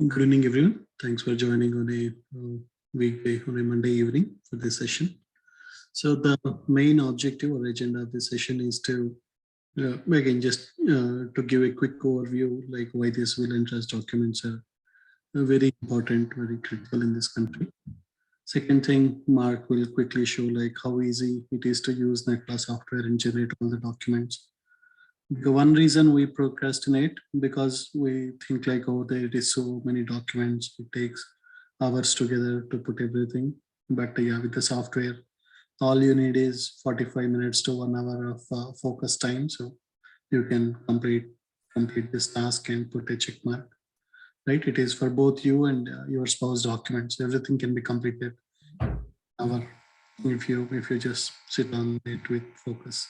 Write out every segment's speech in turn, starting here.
Good evening, everyone. Thanks for joining on a weekday, on a Monday evening for this session. So the main objective or agenda of this session is to, again, just to give a quick overview, like why these will interest documents are very important, very critical in this country. Second thing, Mark will quickly show like how easy it is to use NetLaw software and generate all the documents. The one reason we procrastinate because we think like, oh, there is so many documents. It takes hours together to put everything. But yeah, with the software, all you need is 45 minutes to 1 hour of focus time. So you can complete this task and put a check mark. Right? It is for both you and your spouse documents. Everything can be completed hour if you just sit on it with focus.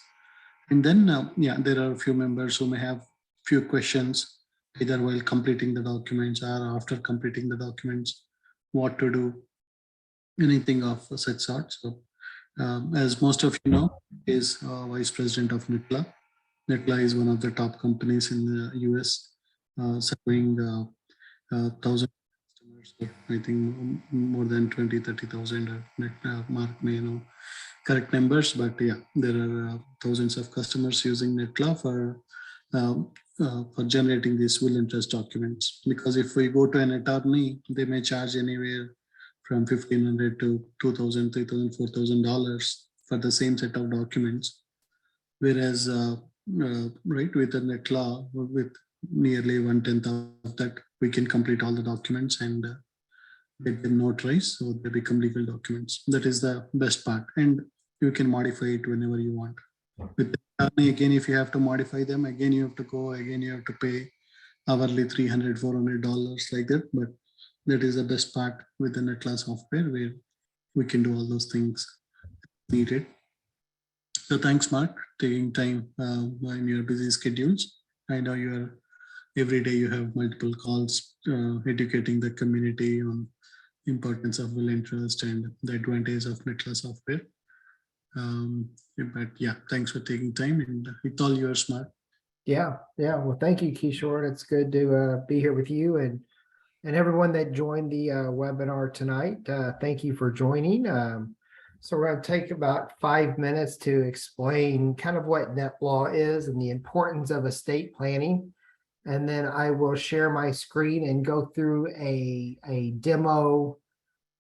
And then, yeah, there are a few members who may have few questions either while completing the documents or after completing the documents, what to do, anything of such sort. So, as most of you know, is Vice President of NetLaw. NetLaw is one of the top companies in the US, serving thousand customers. I think more than 20, 30,000. Mark may know correct numbers, but yeah, there are thousands of customers using NetLaw for generating these will interest documents. Because if we go to an attorney, they may charge anywhere from $1,500 to $2,000, $3,000, $4,000 for the same set of documents. Whereas, right, with the NetLaw, with nearly 1/10 of that, we can complete all the documents and get them notarized, so they become legal documents. That is the best part, and you can modify it whenever you want. With the attorney, again, if you have to modify them, again you have to go, again you have to pay hourly $300, $400 like that. But that is the best part with the NetLaw software, where we can do all those things needed. So thanks, Mark, taking time in your busy schedules. I know you are every day you have multiple calls educating the community on importance of will interest and the advantage of NetLaw software. But yeah, thanks for taking time, and it's all yours, Mark. Yeah. Well, thank you, Kishore. It's good to be here with you and everyone that joined the webinar tonight. Thank you for joining. So we're going to take about 5 minutes to explain kind of what NetLaw is and the importance of estate planning. And then I will share my screen and go through a demo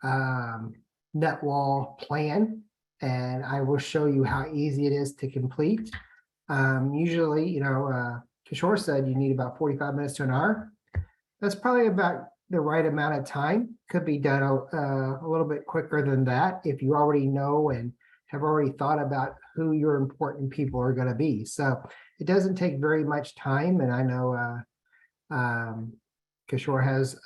NetLaw plan, and I will show you how easy it is to complete. Usually, Kishore said you need about 45 minutes to an hour. That's probably about the right amount of time. Could be done a little bit quicker than that if you already know and have already thought about who your important people are going to be. So it doesn't take very much time, and I know Kishore has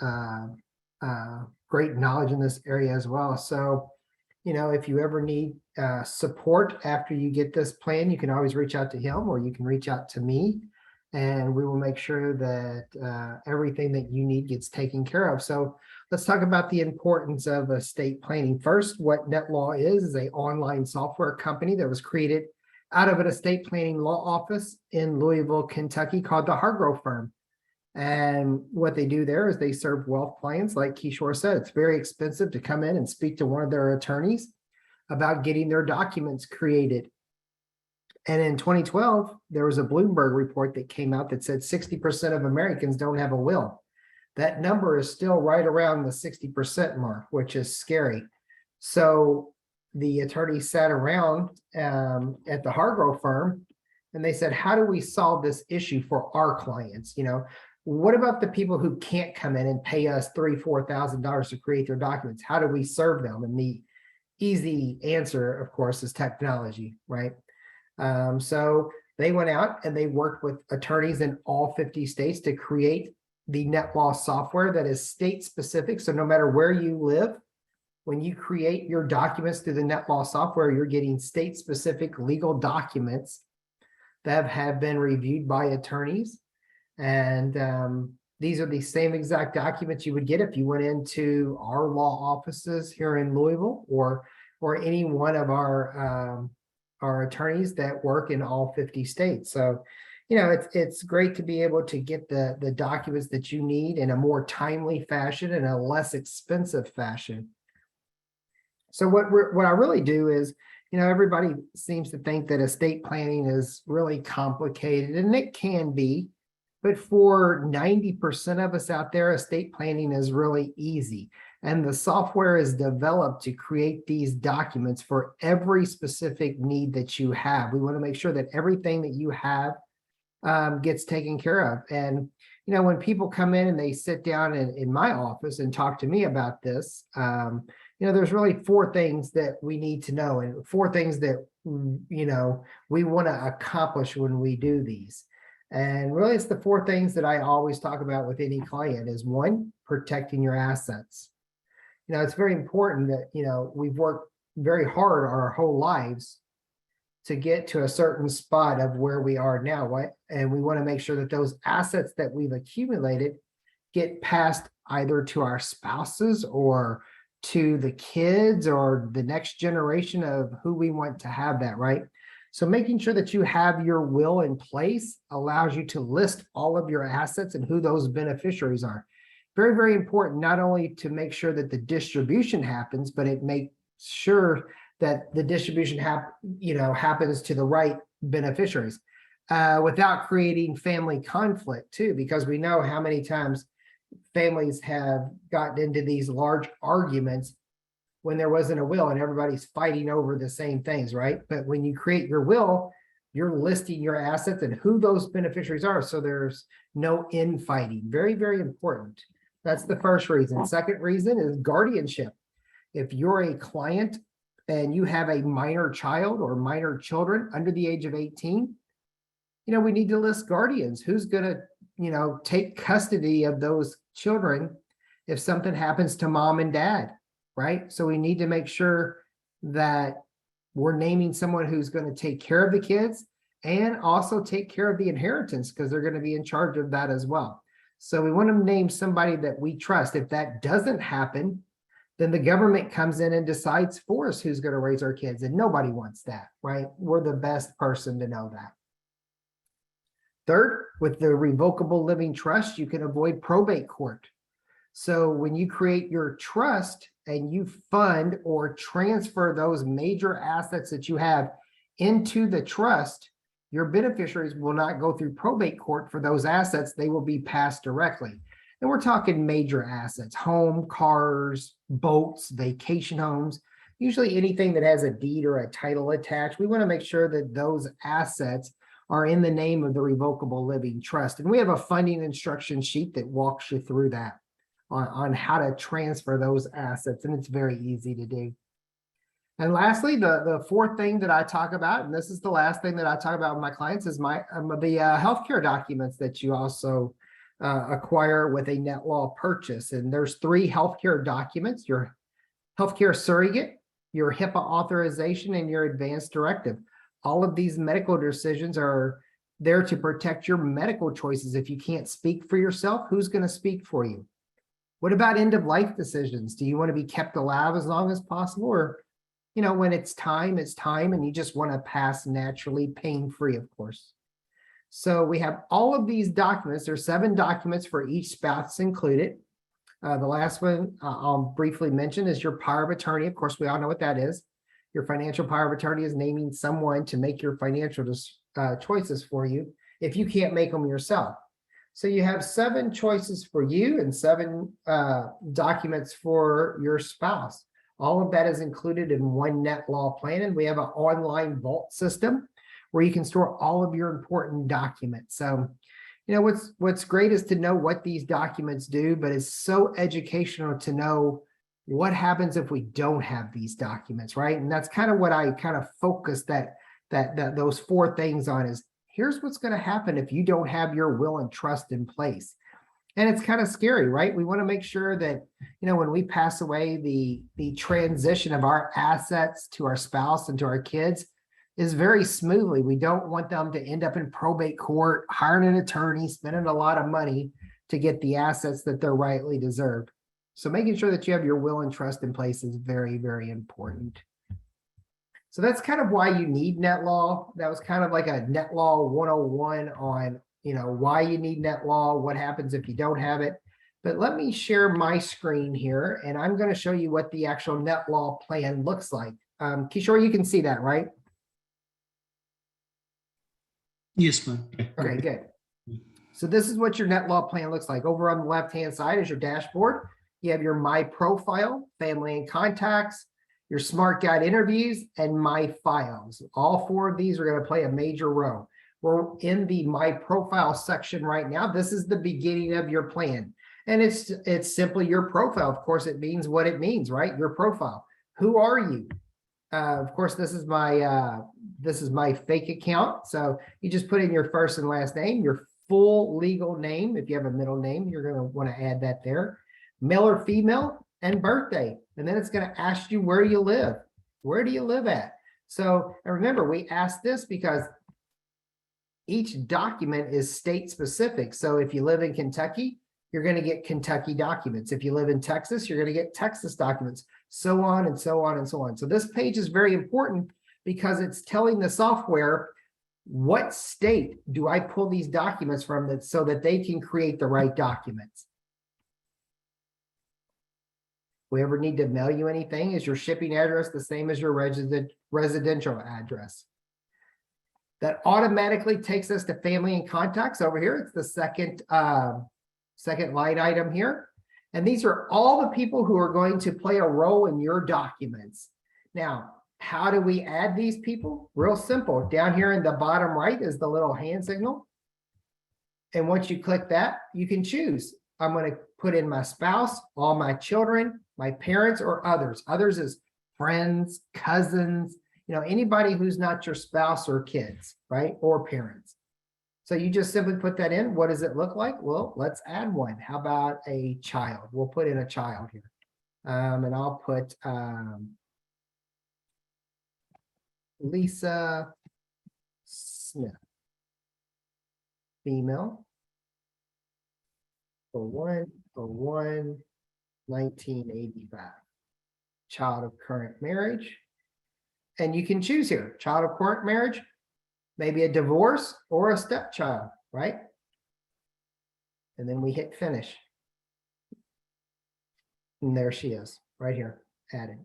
great knowledge in this area as well. So, if you ever need support after you get this plan, you can always reach out to him, or you can reach out to me, and we will make sure that everything that you need gets taken care of. So let's talk about the importance of estate planning. First, what NetLaw is an online software company that was created out of an estate planning law office in Louisville, Kentucky, called the Hargrove Firm. And what they do there is they serve wealth clients. Like Kishore said, it's very expensive to come in and speak to one of their attorneys about getting their documents created. And in 2012, there was a Bloomberg report that came out that said 60% of Americans don't have a will. That number is still right around the 60% mark, which is scary. So the attorneys sat around at the Hargrove Firm, and they said, how do we solve this issue for our clients? What about the people who can't come in and pay us $3,000, $4,000 to create their documents? How do we serve them? And the easy answer, of course, is technology, right? So they went out and they worked with attorneys in all 50 states to create the NetLaw software that is state specific. So no matter where you live, when you create your documents through the NetLaw software, you're getting state specific legal documents that have been reviewed by attorneys. And these are the same exact documents you would get if you went into our law offices here in Louisville, or any one of our attorneys that work in all 50 states. So it's great to be able to get the documents that you need in a more timely fashion and a less expensive fashion. So what I really do is, everybody seems to think that estate planning is really complicated, and it can be. But for 90% of us out there, estate planning is really easy. And the software is developed to create these documents for every specific need that you have. We want to make sure that everything that you have gets taken care of. And, when people come in and they sit down in my office and talk to me about this, there's really 4 things that we need to know, and 4 things that, we want to accomplish when we do these. And really, it's the 4 things that I always talk about with any client is 1, protecting your assets. It's very important that, we've worked very hard our whole lives to get to a certain spot of where we are now, right? And we want to make sure that those assets that we've accumulated get passed either to our spouses or to the kids or the next generation of who we want to have that, right? So making sure that you have your will in place allows you to list all of your assets and who those beneficiaries are. Very, very important, not only to make sure that the distribution happens, but it makes sure that the distribution happens to the right beneficiaries without creating family conflict too, because we know how many times families have gotten into these large arguments when there wasn't a will and everybody's fighting over the same things, right? But when you create your will, you're listing your assets and who those beneficiaries are, so there's no infighting. Very, very important. That's the first reason. Second reason is guardianship. If you're a client and you have a minor child or minor children under the age of 18, we need to list guardians. Who's going to, take custody of those children if something happens to mom and dad, right? So we need to make sure that we're naming someone who's going to take care of the kids and also take care of the inheritance, because they're going to be in charge of that as well. So we want to name somebody that we trust. If that doesn't happen, then the government comes in and decides for us who's going to raise our kids. And nobody wants that, right? We're the best person to know that. Third, with the revocable living trust, you can avoid probate court. So when you create your trust and you fund or transfer those major assets that you have into the trust, your beneficiaries will not go through probate court for those assets. They will be passed directly. And we're talking major assets: home, cars, boats, vacation homes, usually anything that has a deed or a title attached. We want to make sure that those assets are in the name of the revocable living trust. And we have a funding instruction sheet that walks you through that on how to transfer those assets. And it's very easy to do. And lastly, the 4th thing that I talk about, and this is the last thing that I talk about with my clients, is the healthcare documents that you also acquire with a NetLaw purchase. And there's 3 healthcare documents: your healthcare surrogate, your HIPAA authorization, and your advance directive. All of these medical decisions are there to protect your medical choices. If you can't speak for yourself, who's going to speak for you? What about end of life decisions? Do you want to be kept alive as long as possible? Or, when it's time, and you just want to pass naturally, pain-free, of course. So we have all of these documents. There's 7 documents for each spouse included. The last one I'll briefly mention is your power of attorney. Of course, we all know what that is. Your financial power of attorney is naming someone to make your financial choices for you if you can't make them yourself. So you have 7 choices for you and 7 documents for your spouse. All of that is included in one NetLaw plan, and we have an online vault system where you can store all of your important documents. So, what's great is to know what these documents do, but it's so educational to know what happens if we don't have these documents, right? And that's kind of what I kind of focus those 4 things on is, here's what's going to happen if you don't have your will and trust in place. And it's kind of scary, right? We want to make sure that, when we pass away, the transition of our assets to our spouse and to our kids is very smoothly. We don't want them to end up in probate court, hiring an attorney, spending a lot of money to get the assets that they're rightly deserved. So making sure that you have your will and trust in place is very, very important. So that's kind of why you need NetLaw. That was kind of like a NetLaw 101 on, why you need NetLaw, what happens if you don't have it. But let me share my screen here, and I'm going to show you what the actual NetLaw plan looks like. Kishore, you can see that, right? Yes, ma'am. Okay, good. So this is what your NetLaw plan looks like. Over on the left-hand side is your dashboard. You have your My Profile, Family and Contacts, your Smart Guide Interviews, and My Files. All four of these are going to play a major role. We're in the My Profile section right now. This is the beginning of your plan. And it's simply your profile. Of course, it means what it means, right? Your profile. Who are you? Of course, this is my fake account. So you just put in your first and last name, your full legal name. If you have a middle name, you're going to want to add that there. Male or female, and birthday. And then it's going to ask you where you live. Where do you live at? So and remember, we asked this because each document is state specific. So if you live in Kentucky, you're going to get Kentucky documents. If you live in Texas, you're going to get Texas documents, so on and so on and so on. So this page is very important because it's telling the software, what state do I pull these documents from so that they can create the right documents? If we ever need to mail you anything, is your shipping address the same as your residential address? That automatically takes us to family and contacts over here. It's the second line item here. And these are all the people who are going to play a role in your documents. Now, how do we add these people? Real simple. Down here in the bottom right is the little hand signal. And once you click that, you can choose. I'm going to put in my spouse, all my children, my parents, or others. Others is friends, cousins, anybody who's not your spouse or kids, right? Or parents. So you just simply put that in. What does it look like? Well, let's add one. How about a child? We'll put in a child here. And I'll put Lisa Smith, female, 1985. Child of current marriage. And you can choose here, child of current marriage, maybe a divorce or a stepchild, right? And then we hit finish. And there she is, right here, added.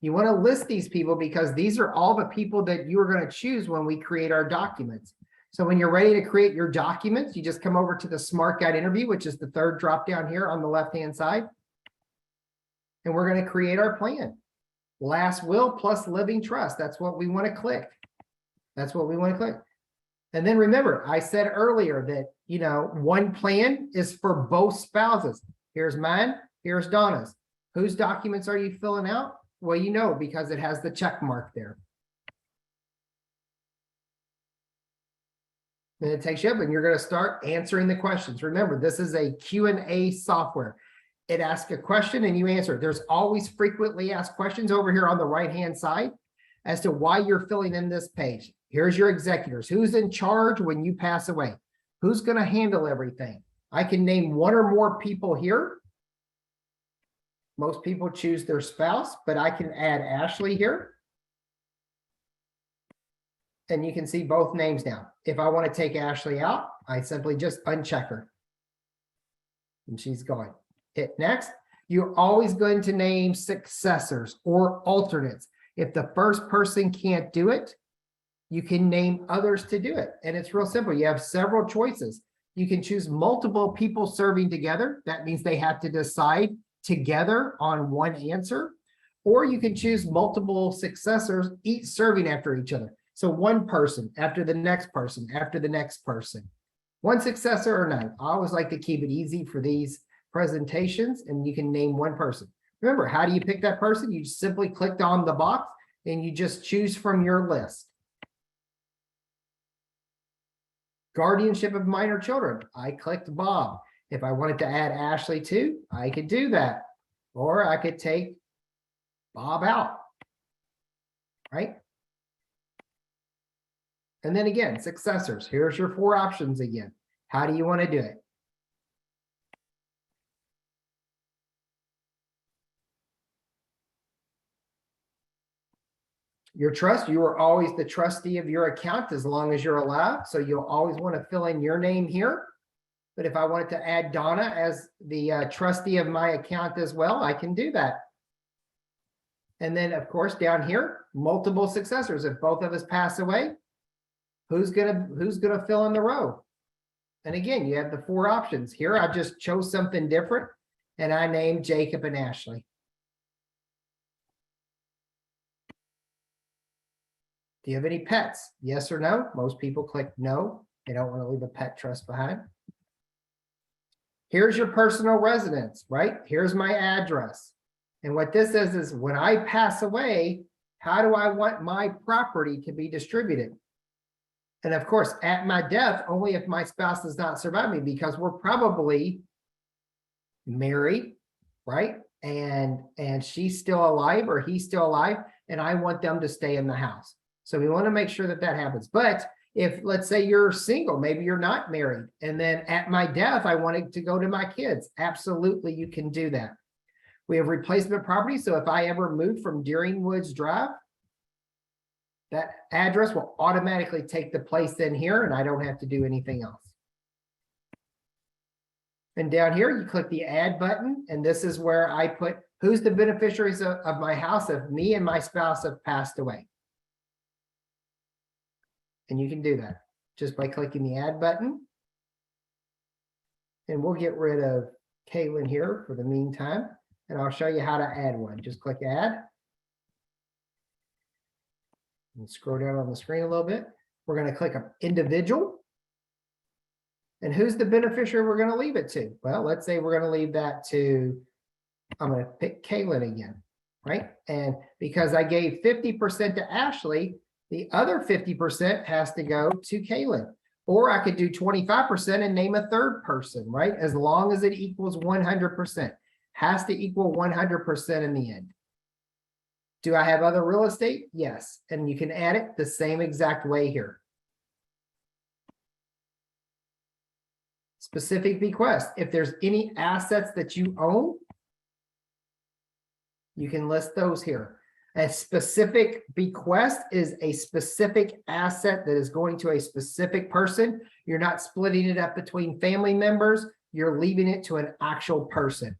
You want to list these people because these are all the people that you are going to choose when we create our documents. So when you're ready to create your documents, you just come over to the Smart Guide Interview, which is the third drop down here on the left-hand side. And we're going to create our plan. Last will plus living trust. That's what we want to click. That's what we want to click. And then remember, I said earlier that, one plan is for both spouses. Here's mine. Here's Donna's. Whose documents are you filling out? Well, because it has the check mark there. Then it takes you up and you're going to start answering the questions. Remember, this is a Q&A software. It asks a question and you answer it. There's always frequently asked questions over here on the right-hand side as to why you're filling in this page. Here's your executors. Who's in charge when you pass away? Who's going to handle everything? I can name one or more people here. Most people choose their spouse, but I can add Ashley here. And you can see both names now. If I want to take Ashley out, I simply just uncheck her. And she's gone. Hit next. You're always going to name successors or alternates. If the first person can't do it, you can name others to do it. And it's real simple. You have several choices. You can choose multiple people serving together. That means they have to decide together on one answer. Or you can choose multiple successors, each serving after each other. So one person after the next person, after the next person. One successor or none. I always like to keep it easy for these presentations, and you can name one person. Remember, how do you pick that person? You simply clicked on the box and you just choose from your list. Guardianship of minor children. I clicked Bob. If I wanted to add Ashley too, I could do that. Or I could take Bob out, right? And then again, successors. Here's your four options again. How do you want to do it? Your trust, you are always the trustee of your account as long as you're alive. So you'll always want to fill in your name here. But if I wanted to add Donna as the trustee of my account as well, I can do that. And then, of course, down here, multiple successors. If both of us pass away, who's gonna fill in the row? And again, you have the 4 options. Here, I just chose something different, and I named Jacob and Ashley. Do you have any pets? Yes or no? Most people click no. They don't want to leave a pet trust behind. Here's your personal residence, right? Here's my address. And what this says is when I pass away, how do I want my property to be distributed? And of course, at my death, only if my spouse does not survive me, because we're probably married, right? And she's still alive or he's still alive, and I want them to stay in the house. So we want to make sure that that happens. But if, let's say you're single, maybe you're not married, and then at my death, I want it to go to my kids. Absolutely, you can do that. We have replacement property. So if I ever move from Deering Woods Drive, that address will automatically take the place in here, and I don't have to do anything else. And down here, you click the add button, and this is where I put who's the beneficiaries of my house if me and my spouse have passed away. And you can do that just by clicking the add button. And we'll get rid of Caitlin here for the meantime, and I'll show you how to add one. Just click add. And scroll down on the screen a little bit. We're going to click on individual. And who's the beneficiary we're going to leave it to? Well, let's say we're going to leave that to, I'm going to pick Caitlin again, right? And because I gave 50% to Ashley, the other 50% has to go to Caitlin. Or I could do 25% and name a third person, right? As long as it equals 100%. Has to equal 100% in the end. Do I have other real estate? Yes. And you can add it the same exact way here. Specific bequest. If there's any assets that you own, you can list those here. A specific bequest is a specific asset that is going to a specific person. You're not splitting it up between family members. You're leaving it to an actual person.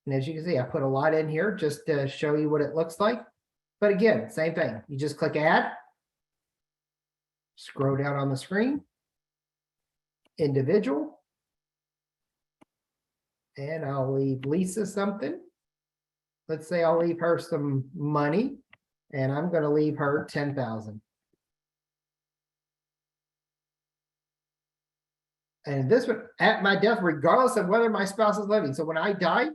And as you can see, I put a lot in here just to show you what it looks like. But again, same thing. You just click add, scroll down on the screen, individual, and I'll leave Lisa something. Let's say I'll leave her some money, and I'm going to leave her 10,000. And this one, at my death, regardless of whether my spouse is living. So when I die,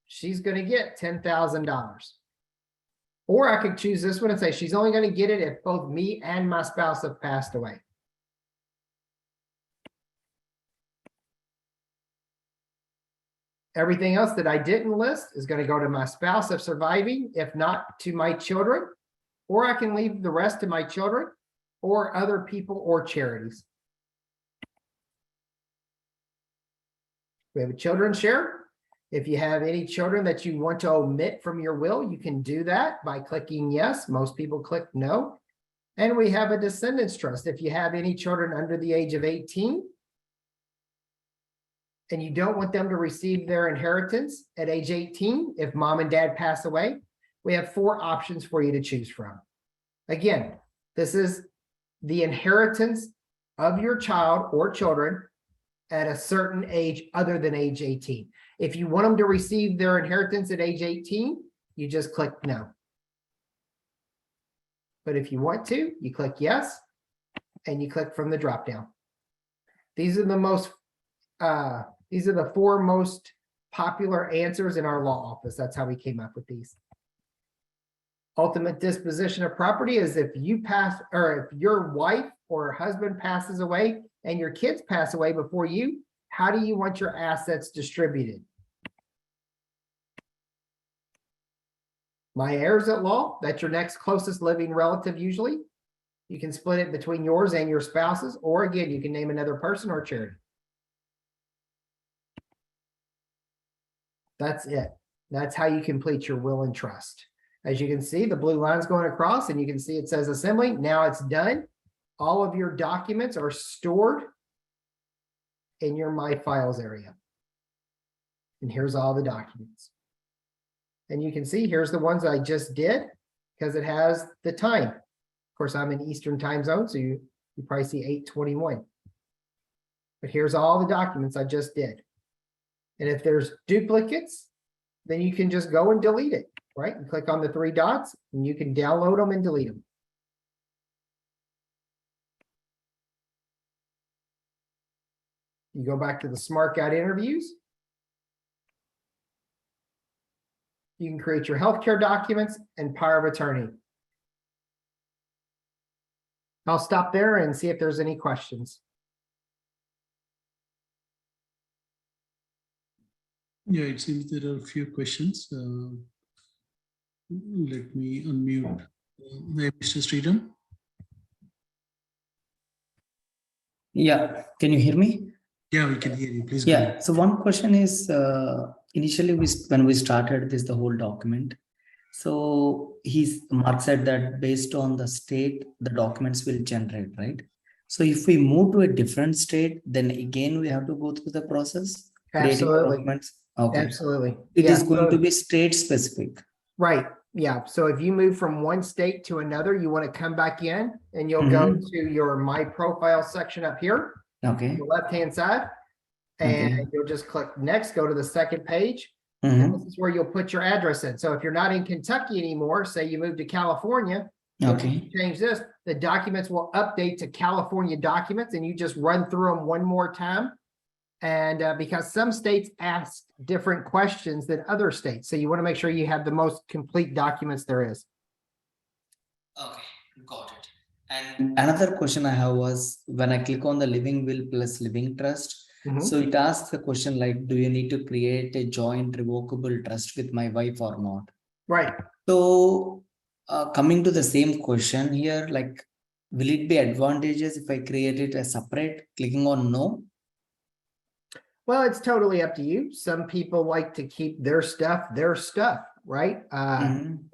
she's going to get $10,000. Or I could choose this one and say she's only going to get it if both me and my spouse have passed away. Everything else that I didn't list is going to go to my spouse if surviving, if not to my children, or I can leave the rest to my children or other people or charities. We have a children's share. If you have any children that you want to omit from your will, you can do that by clicking yes. Most people click no. And we have a descendants trust. If you have any children under the age of 18, and you don't want them to receive their inheritance at age 18, if mom and dad pass away, we have 4 options for you to choose from. Again, this is the inheritance of your child or children at a certain age other than age 18. If you want them to receive their inheritance at age 18, you just click no. But if you want to, you click yes, and you click from the drop down. These are the most these are the 4 most popular answers in our law office. That's how we came up with these. Ultimate disposition of property is if you pass, or if your wife or husband passes away and your kids pass away before you, how do you want your assets distributed? My heirs at law, that's your next closest living relative usually. You can split it between yours and your spouse's, or again, you can name another person or charity. That's it. That's how you complete your will and trust. As you can see, the blue line's going across and you can see it says assembly. Now it's done. All of your documents are stored in your My Files area. And here's all the documents. And you can see here's the ones I just did because it has the time. Of course, I'm in Eastern time zone, so you probably see 8:21. But here's all the documents I just did. And if there's duplicates, then you can just go and delete it, right? And click on the 3 dots and you can download them and delete them. You go back to the Smart Guide interviews. You can create your healthcare documents and power of attorney. I'll stop there and see if there's any questions. Yeah, it seems there are a few questions. Let me unmute. Mr. Sridham. Yeah, can you hear me? Yeah, we can hear you. Please go Yeah, ahead. so one question is, initially when we started the whole document, so Mark said that based on the state, the documents will generate, right? So if we move to a different state, then again, we have to go through the process, creating the Absolutely. documents. Okay. Absolutely. It Yeah, is going to so- be state specific. Right. Yeah. So if you move from one state to another, you want to come back in and you'll go to your My Profile section up here, Okay. the left-hand side, and Okay. you'll just click next, go to the second page. Mhm. And this is where you'll put your address in. So if you're not in Kentucky anymore, say you moved to California, Okay. change this, the documents will update to California documents and you just run through them one more time. And because some states ask different questions than other states. So you want to make sure you have the most complete documents there is. Okay, got it. And another question I have was when I click on the living will plus living trust. So it asks the question like, do you need to create a joint revocable trust with my wife or not? Right. So coming to the same question here, like, will it be advantageous if I create it as separate, clicking on no? Well, it's totally up to you. Some people like to keep their stuff, right?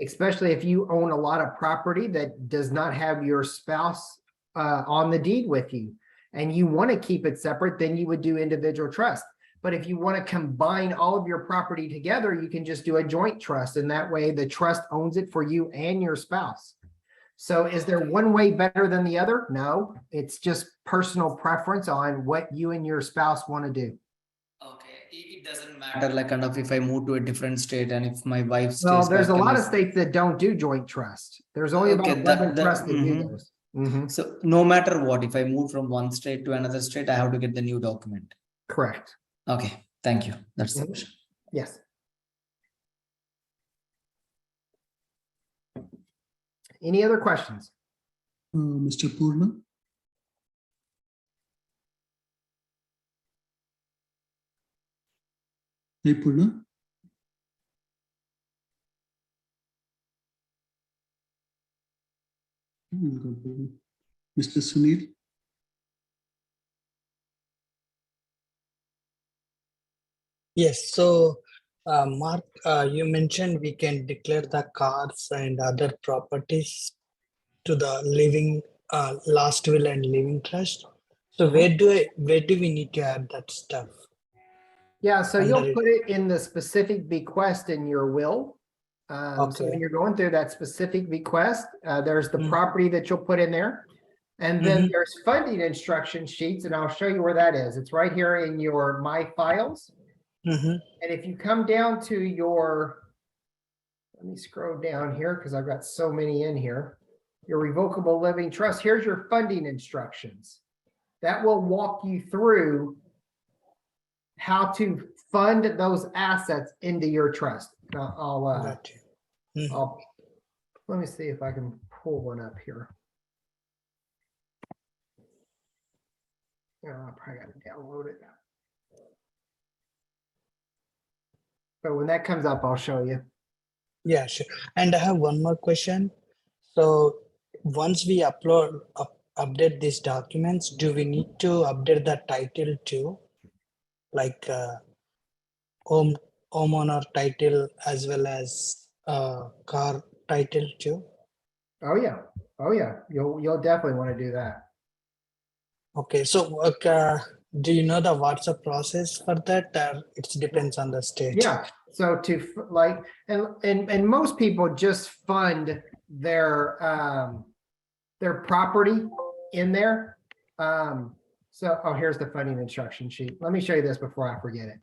Especially if you own a lot of property that does not have your spouse on the deed with you and you want to keep it separate, then you would do individual trust. But if you want to combine all of your property together, you can just do a joint trust. And that way the trust owns it for you and your spouse. So is there one way better than the other? No, it's just personal preference on what you and your spouse want to do. Okay, it doesn't matter like kind of if I move to a different state and if my wife stays Well, there's a back in lot the- of states that don't do joint trust. There's only about Okay, 11 trusts that do those. So no matter what, if I move from one state to another state, I have to get the new document. Correct. Okay, thank you. That's the question. Yes. Any other questions? Mr. Purna. Hey, Purna. Mr. Sunil. Yes, so Mark, you mentioned we can declare the cars and other properties to the living last will and living trust. So where do we need to add that stuff? Yeah, so Under you'll it. put it in the specific bequest in your will. So when Okay. you're going through that specific bequest, there's the property that you'll put in there. And then there's funding instruction sheets, and I'll show you where that is. It's right here in your My Files. And if you come down to your, let me scroll down here because I've got so many in here. Your revocable living trust, here's your funding instructions. That will walk you through how to fund those assets into your trust. Got you. Let me see if I can pull one up here. I probably got to download it. But when that comes up, I'll show you. Yeah, sure. And I have one more question. So once we update these documents, do we need to update the title too? Like homeowner title as well as car title too? Oh, yeah. Oh, yeah. You'll definitely want to do that. Okay, so do you know what's the process for that? It depends on the state. Yeah, so and most people just fund their property in there. So here's the funding instruction sheet. Let me show you this before I forget it.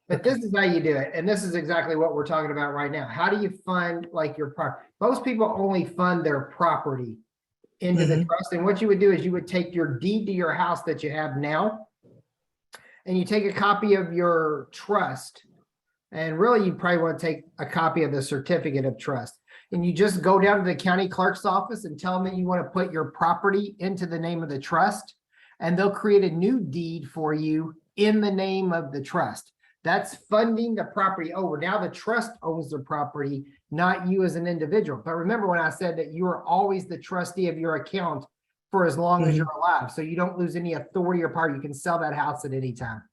But this is how you do it, and this is exactly what we're talking about right now. How do you fund like your property? Most people only fund their property into the trust, and what you would do is you would take your deed to your house that you have now, and you take a copy of your trust. And really, you probably want to take a copy of the certificate of trust. And you just go down to the county clerk's office and tell them that you want to put your property into the name of the trust. And they'll create a new deed for you in the name of the trust. That's funding the property over. Now the trust owns the property, not you as an individual. But remember when I said that you are always the trustee of your account for as long as you're alive. So you don't lose any authority or power. You can sell that house at any time.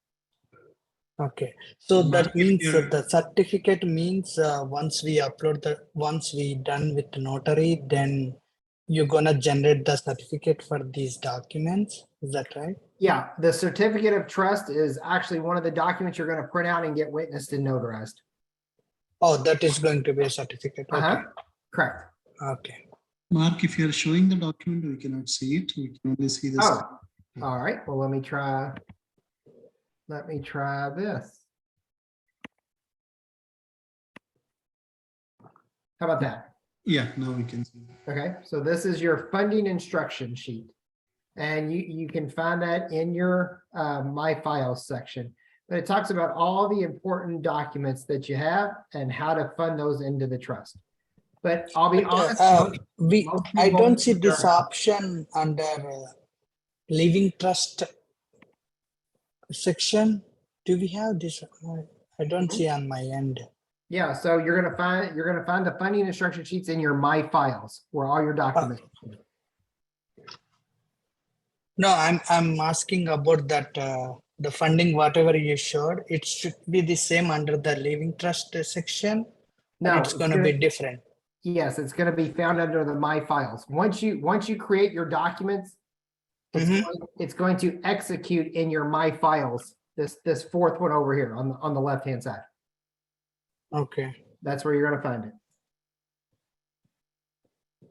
Okay, so Mark, that means if you're- the certificate means once we once we done with the notary, then you're gonna generate the certificate for these documents. Is that right? Yeah, the certificate of trust is actually one of the documents you're going to print out and get witnessed and notarized. Oh, that is going to be a certificate. Okay. Correct. Okay. Mark, if you're showing the document, we cannot see it. We can only see this. Oh, all right. Well, let me try this. How about that? Yeah, now we can see. Okay, so this is your funding instruction sheet. And you can find that in your My Files section. But it talks about all the important documents that you have and how to fund those into the trust. But I'll be honest, most I people- don't see this option under living trust section. Do we have this? I don't see on my end. Yeah, so you're gonna find the funding instruction sheets in your My Files where all your documents. No, I'm asking about that the funding, whatever you showed, it should be the same under the living trust section. No, No, it's going to be different. Yes, it's going to be found under the My Files. Once you create your documents, it's going to execute in your My Files. This fourth one over here on the left hand side. Okay. That's where you're going to find it.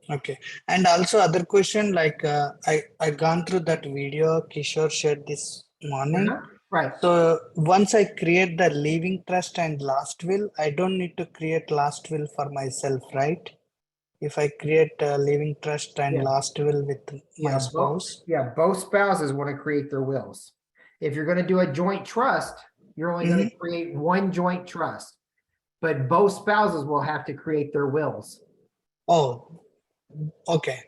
Okay. And also other question, like I gone through that video Kishore shared this morning. Right. So once I create the living trust and last will, I don't need to create last will for myself, right? If I create a living trust and last will with my spouse. Both spouses want to create their wills. If you're going to do a joint trust, you're only going to create one joint trust, but both spouses will have to create their wills. Oh, okay.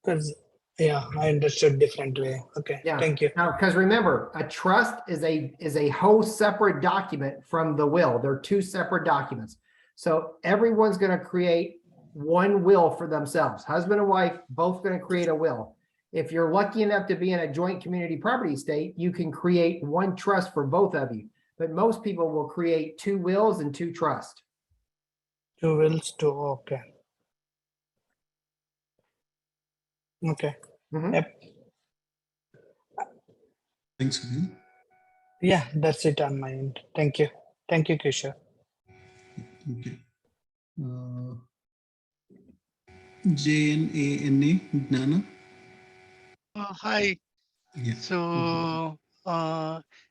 Because yeah, I understood different way. Okay, thank you. Now, because remember, a trust is a whole separate document from the will. They're two separate documents. So everyone's going to create one will for themselves. Husband and wife both going to create a will. If you're lucky enough to be in a joint community property estate, you can create one trust for both of you. But most people will create two wills and two trusts. Two wills, two, okay. Okay. Yep. Thanks, Sunil. Yeah, that's it on my end. Thank you. Thank you, Kishore. Okay. JNANA, Gnana. Hi. Yeah. So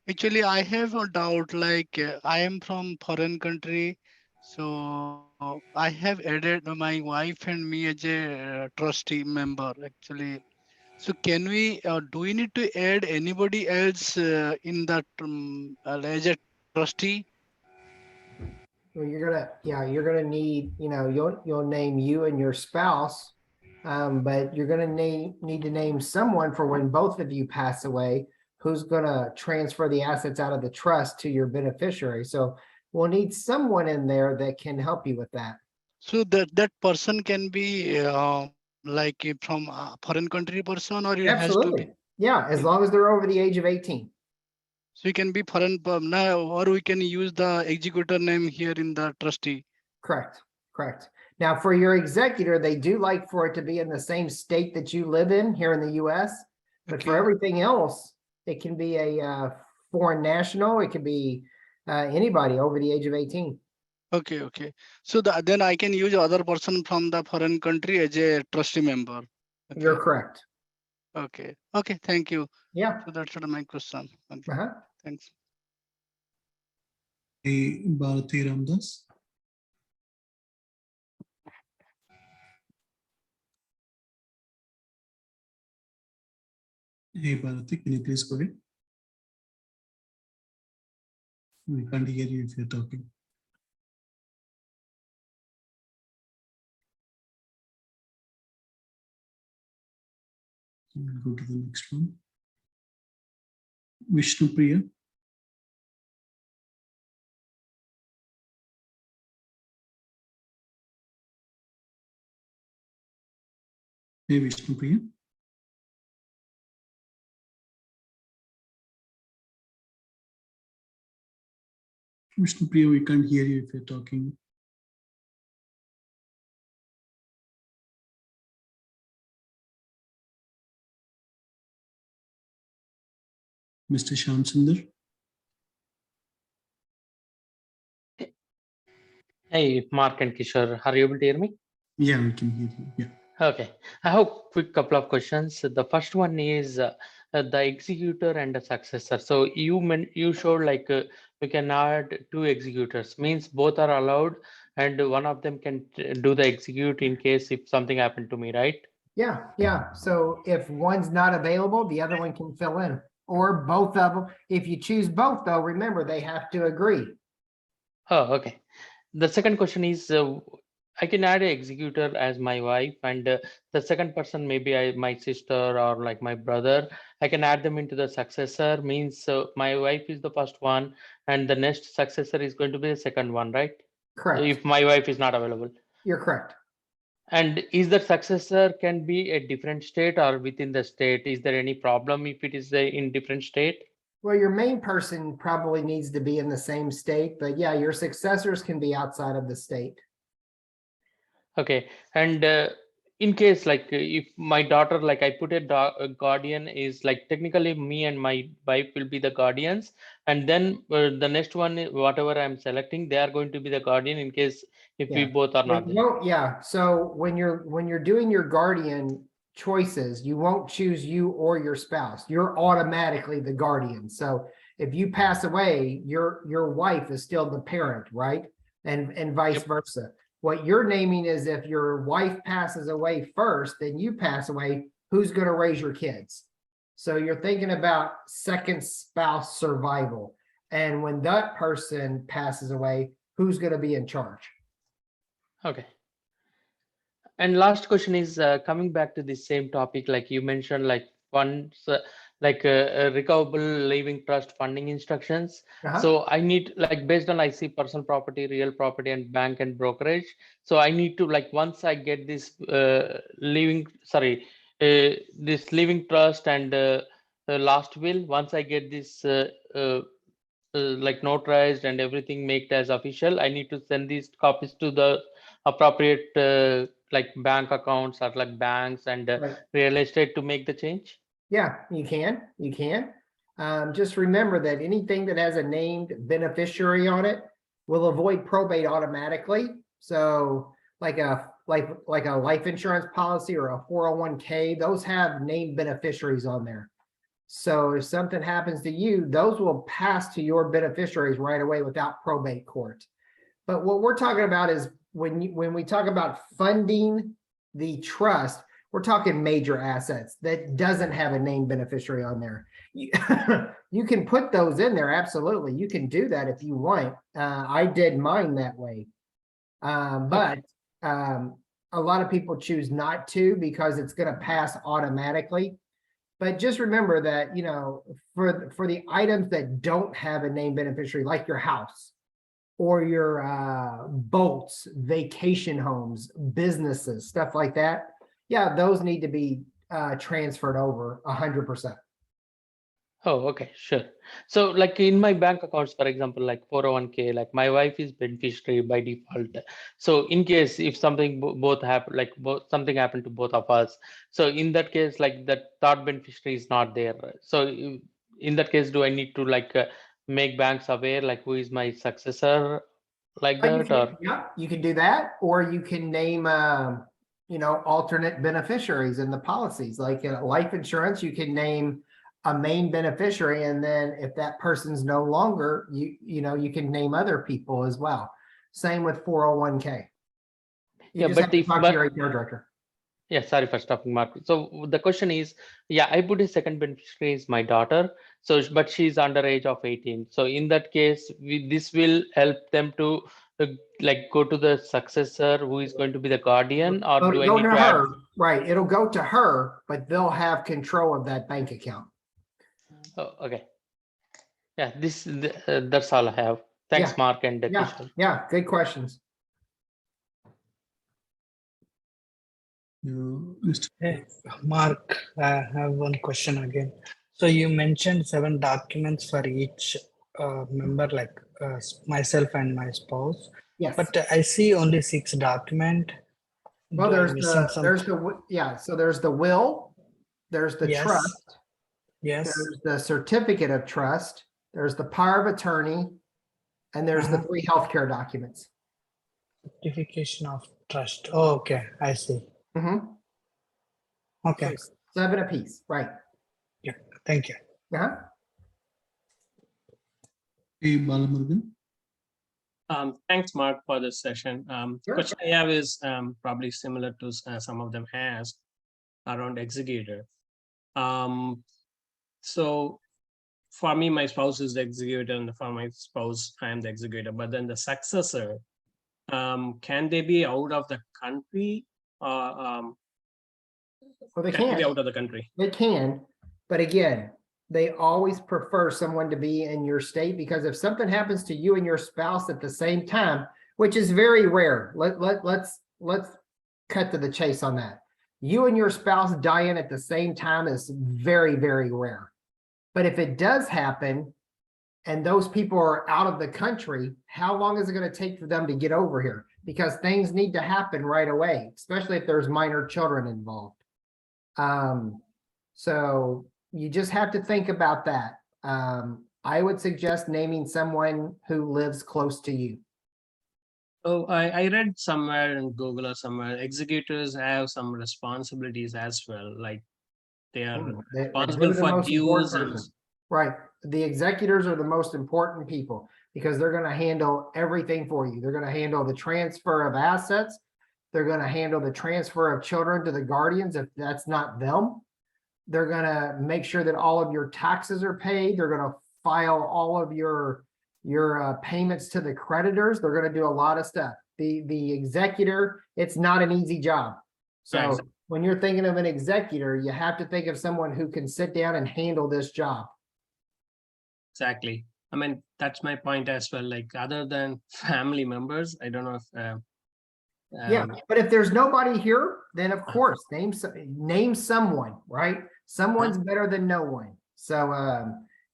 actually, I have a doubt. Like I am from foreign country, so I have added my wife and me as a trustee member. Actually, so can we? Do we need to add anybody else in that as a trustee? Well, you're gonna need, you'll name you and your spouse, but you're gonna need to name someone for when both of you pass away, who's gonna transfer the assets out of the trust to your beneficiary. So we'll need someone in there that can help you with that. So that person can be like from a foreign country person, or it has to be. Yeah, as long as they're over the age of 18. So you can be foreign now, or we can use the executor name here in the trustee. Correct. Now, for your executor, they do like for it to be in the same state that you live in here in the US. But for Okay. everything else, it can be a foreign national. It could be anybody over the age of 18. Okay, okay. So then I can use other person from the foreign country as a trustee member. You're Okay, correct. okay, okay. Thank you. Yeah. So that's what my question. Okay, Uh-huh. thanks. Hey, Bharati Ramdas. Hey, Bharati, can you please go ahead? We can't hear you if you're talking. We'll go to the next one. Vishnu Priya. Hey, Vishnu Priya. Vishnu Priya, we can't hear you if you're talking. Mr. Shyam Sundar. Hey, Mark and Kishore, are you able to hear me? Yeah, we can hear you. Yeah. Okay, I have quick couple of questions. The first one is the executor and the successor. So you showed like you can add two executors, means both are allowed, and one of them can do the execute in case if something happened to me, right? Yeah, yeah. So if one's not available, the other one can fill in, or both of them. If you choose both, though, remember they have to agree. Oh, okay. The second question is I can add an executor as my wife, and the second person maybe my sister or like my brother. I can add them into the successor. Means my wife is the first one, and the next successor is going to be the second one, right? Correct. If my wife is not available. You're correct. And is the successor can be a different state or within the state? Is there any problem if it is in different state? Well, your main person probably needs to be in the same state, but yeah, your successors can be outside of the state. Okay, and in case like if my daughter, like I put a guardian is like technically me and my wife will be the guardians, and then the next one, whatever I'm selecting, they are going to be the guardian in case if we Yeah. both are not You there. won't, yeah. So when you're doing your guardian choices, you won't choose you or your spouse. You're automatically the guardian. So if you pass away, your wife is still the parent, right? And vice Yep. versa. What you're naming is if your wife passes away first, then you pass away, who's going to raise your kids? So you're thinking about second spouse survival. And when that person passes away, who's going to be in charge? Okay. And last question is coming back to the same topic, like you mentioned, like funds, like recoverable living trust funding instructions. Uh-huh. So I need like based on I see personal property, real property, and bank and brokerage. So I need to like once I get this this living trust and last will. Once I get this like notarized and everything made as official, I need to send these copies to the appropriate like bank accounts or like banks and Right. real estate to make the change. Yeah, you can. Just remember that anything that has a named beneficiary on it will avoid probate automatically. So like a life insurance policy or a 401k, those have named beneficiaries on there. So if something happens to you, those will pass to your beneficiaries right away without probate court. But what we're talking about is when we talk about funding the trust, we're talking major assets that doesn't have a named beneficiary on there. You can put those in there, absolutely. You can do that if you want. I did mine that way. But a lot of people choose not to because it's going to pass automatically. But just remember that, you know, for the items that don't have a named beneficiary, like your house or your boats, vacation homes, businesses, stuff like that. Yeah, those need to be transferred over 100%. Oh, okay, sure. So like in my bank accounts, for example, like 401k, like my wife is beneficiary by default. So in case if something both happen, like both something happened to both of us, so in that case, like that third beneficiary is not there. So in that case, do I need to like make banks aware, like who is my successor, like You that, can, or? yeah, you can do that, or you can name, you know, alternate beneficiaries in the policies, like life insurance, you can name a main beneficiary, and then if that person's no longer, you know, you can name other people as well. Same with 401k. You Yeah, just have but to if talk to your HR director. yeah, sorry for stopping, Mark. So the question is, yeah, I put a second beneficiary is my daughter. So, but she's under age of 18. So in that case, this will help them to like go to the successor who is going to be the guardian, or do I Go need to to add? her, right? It'll go to her, but they'll have control of that bank account. Oh, okay. Yeah, that's all I have. Yeah, Thanks, Mark and yeah, Kishore. yeah. Good questions. Mr. Hey, Mark, I have one question again. So you mentioned 7 documents for each member, like myself and my spouse. Yes. But I see only 6 document. Well, Do I there's missing the, there's something? the, yeah, so there's the will, there's the Yes. trust, Yes. there's the certificate of trust, there's the power of attorney, and there's the Uh-huh. 3 healthcare documents. Certification of trust. Oh, okay, I see. Mhm. Okay, So 7 apiece, right? yeah, thank you. Uh-huh. Hey, Balamurugan. Thanks, Mark, for this session. Sure. Question I have is probably similar to some of them asked around executor. So for me, my spouse is the executor, and for my spouse, I am the executor. But then the successor, can they be out of the country? Well, they Can they be can. out of the country? They can, but again, they always prefer someone to be in your state, because if something happens to you and your spouse at the same time, which is very rare, let's cut to the chase on that. You and your spouse dying at the same time is very, very rare. But if it does happen and those people are out of the country, how long is it going to take for them to get over here? Because things need to happen right away, especially if there's minor children involved. So you just have to think about that. I would suggest naming someone who lives close to you. So I read somewhere in Google or somewhere, executors have some responsibilities as well, like they are responsible They're the for most dues important and person. Right. The executors are the most important people because they're going to handle everything for you. They're going to handle the transfer of assets. They're going to handle the transfer of children to the guardians if that's not them. They're going to make sure that all of your taxes are paid. They're going to file all of your payments to the creditors. They're going to do a lot of stuff. The executor, it's not an easy job. So Right. when you're thinking of an executor, you have to think of someone who can sit down and handle this job. exactly. I mean, that's my point as well. Like other than family members, I don't know if Yeah, but if there's nobody here, then of course, name someone, right? Someone's better than no one. So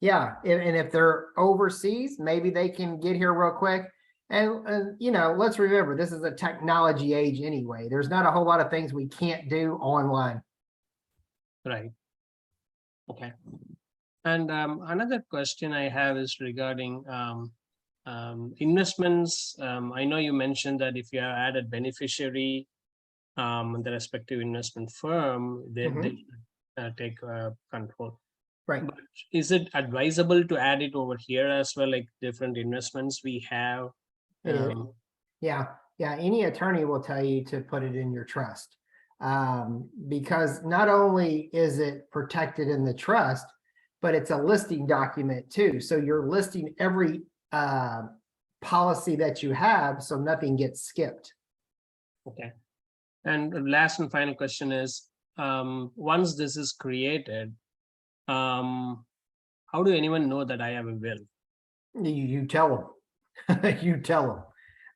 yeah, and if they're overseas, maybe they can get here real quick. And you know, let's remember, this is a technology age anyway. There's not a whole lot of things we can't do online. right. Okay. And another question I have is regarding investments. I know you mentioned that if you have added beneficiary, the respective investment firm, they take control. Right. But is it advisable to add it over here as well, like different investments we have? It is. Yeah, any attorney will tell you to put it in your trust. Because not only is it protected in the trust, but it's a listing document too. So you're listing every policy that you have, so nothing gets skipped. Okay. And the last and final question is, once this is created, how do anyone know that I have a will? You tell them. You tell them.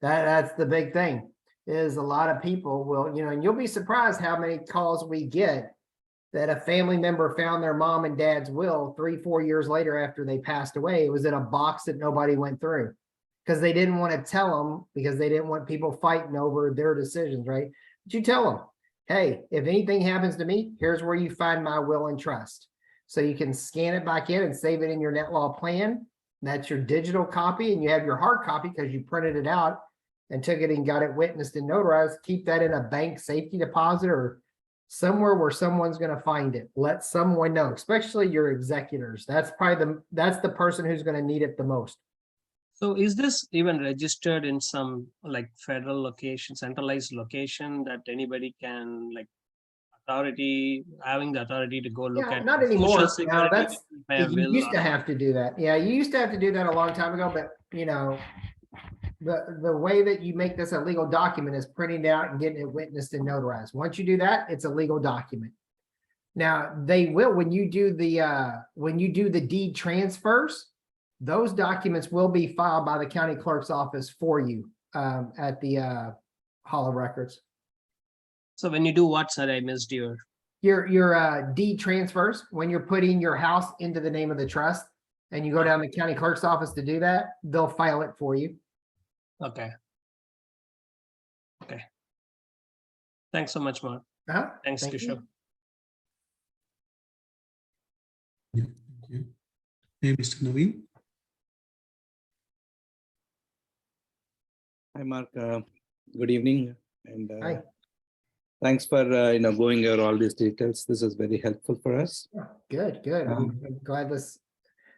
That's the big thing, is a lot of people will, you know, and you'll be surprised how many calls we get that a family member found their mom and dad's will 3-4 years later after they passed away. It was in a box that nobody went through because they didn't want to tell them, because they didn't want people fighting over their decisions, right? But you tell them, hey, if anything happens to me, here's where you find my will and trust. So you can scan it back in and save it in your NetLaw plan. That's your digital copy, and you have your hard copy because you printed it out and took it and got it witnessed and notarized. Keep that in a bank safety deposit or somewhere where someone's going to find it. Let someone know, especially your executors. That's probably that's the person who's going to need it the most. So is this even registered in some like federal location, centralized location that anybody can like having the authority to go look Yeah, at? not Social anymore. No, Security that's, if I have you will used or to not? have to do that. Yeah, you used to have to do that a long time ago, but you know, the way that you make this a legal document is printing it out and getting it witnessed and notarized. Once you do that, it's a legal document. Now, they will, when you do the deed transfers, those documents will be filed by the county clerk's office for you at the Hall of Records. So when you do what, sir? I missed your. Your deed transfers, when you're putting your house into the name of the trust and you go down to the county clerk's office to do that, they'll file it for you. Okay. Okay. Thanks so much, Mark. Thanks, Thank Kishore. you. Yeah, thank you. Hey, Mr. Naveen. Hi, Mark. Good evening, and Hi. thanks for going over all these details. This is very helpful for us. Good. I'm glad this.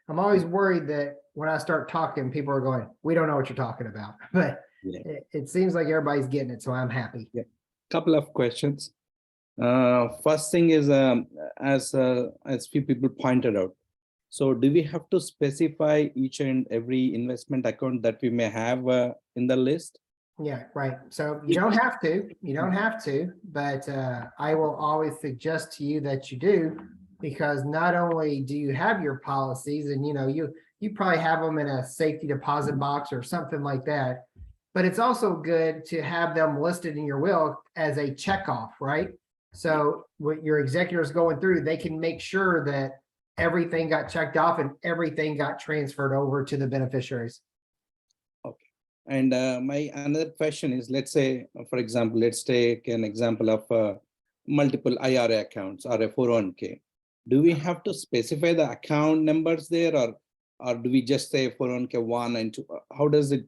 I'm always worried that when I start talking, people are going, "We don't know what you're talking about," but Yeah. it seems like everybody's getting it, so I'm happy. Yeah. Couple of questions. First thing is, as few people pointed out, so do we have to specify each and every investment account that we may have in the list? Yeah, right. So you don't have to, but I will always suggest to you that you do, because not only do you have your policies and you probably have them in a safety deposit box or something like that, but it's also good to have them listed in your will as a checkoff, right? So what your executor is going through, they can make sure that everything got checked off and everything got transferred over to the beneficiaries. And my another question is, let's say, for example, let's take an example of multiple IRA accounts or a 401k. Do we have to specify the account numbers there, or do we just say 401k 1 and 2? How does it,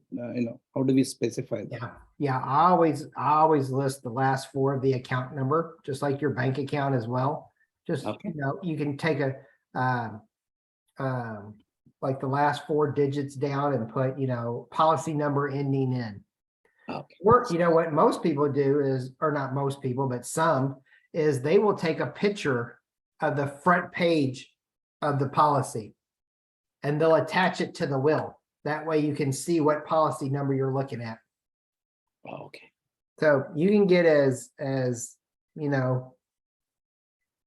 how do we specify that? Yeah. I always list the last 4 of the account number, just like your bank account as well. Just, Okay. you can take like the last 4 digits down and put, policy number ending in. Okay. Or, what most people do is, or not most people, but some, is they will take a picture of the front page of the policy and they'll attach it to the will. That way you can see what policy number you're looking at. Okay. So you can get as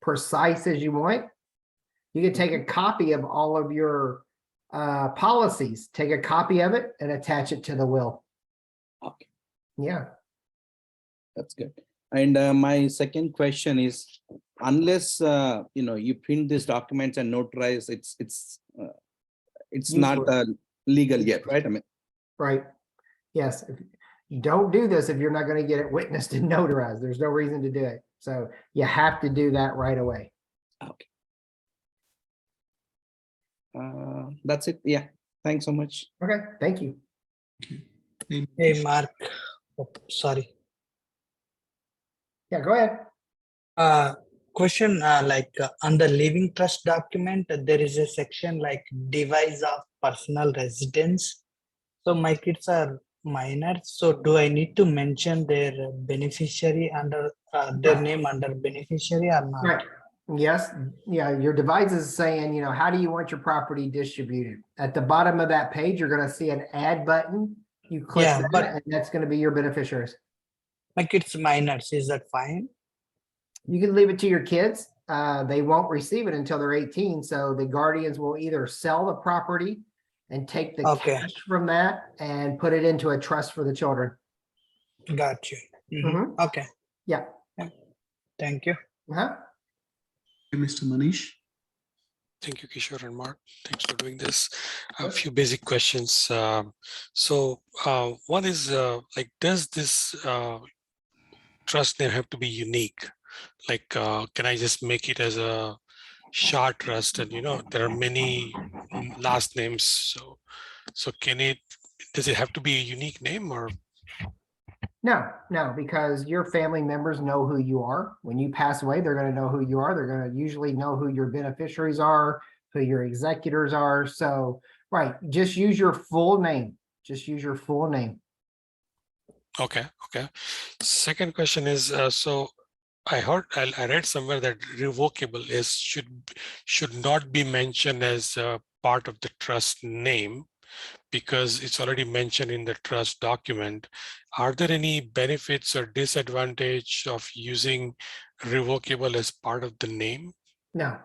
precise as you want. You can take a copy of all of your policies, take a copy of it and attach it to the will. Okay. Yeah. That's good. And my second question is, unless you print these documents and notarize, it's not legal yet, right? I mean, right. Yes. You don't do this if you're not going to get it witnessed and notarized. There's no reason to do it. So you have to do that right away. Okay. That's it. Yeah. Thanks so much. Okay. Thank you. Hey, Mark. Oh, sorry. Yeah, go ahead. Question under living trust document, there is a section like device of personal residence. So my kids are minors. So do I need to mention their beneficiary under their name under beneficiary or not? Right. Yes. Yeah. Your device is saying, how do you want your property distributed? At the bottom of that page, you're going to see an add button. You click that, and that's going to be your beneficiaries. My kids minors, is that fine? You can leave it to your kids. They won't receive it until they're 18. So the guardians will either sell the property and take the cash from that and put it into a trust for the children. Got you. Okay. Yeah. Thank you. Mr. Manish. Thank you, Kishore and Mark. Thanks for doing this. A few basic questions. One is like, does this trust name have to be unique? Like, can I just make it as a Shah Trust? And there are many last names. So does it have to be a unique name or? No, because your family members know who you are. When you pass away, they're going to know who you are. They're going to usually know who your beneficiaries are, who your executors are. So, right, just use your full name. Just use your full name. Okay. Second question is, so I read somewhere that revocable should not be mentioned as part of the trust name, because it's already mentioned in the trust document. Are there any benefits or disadvantage of using revocable as part of the name? No,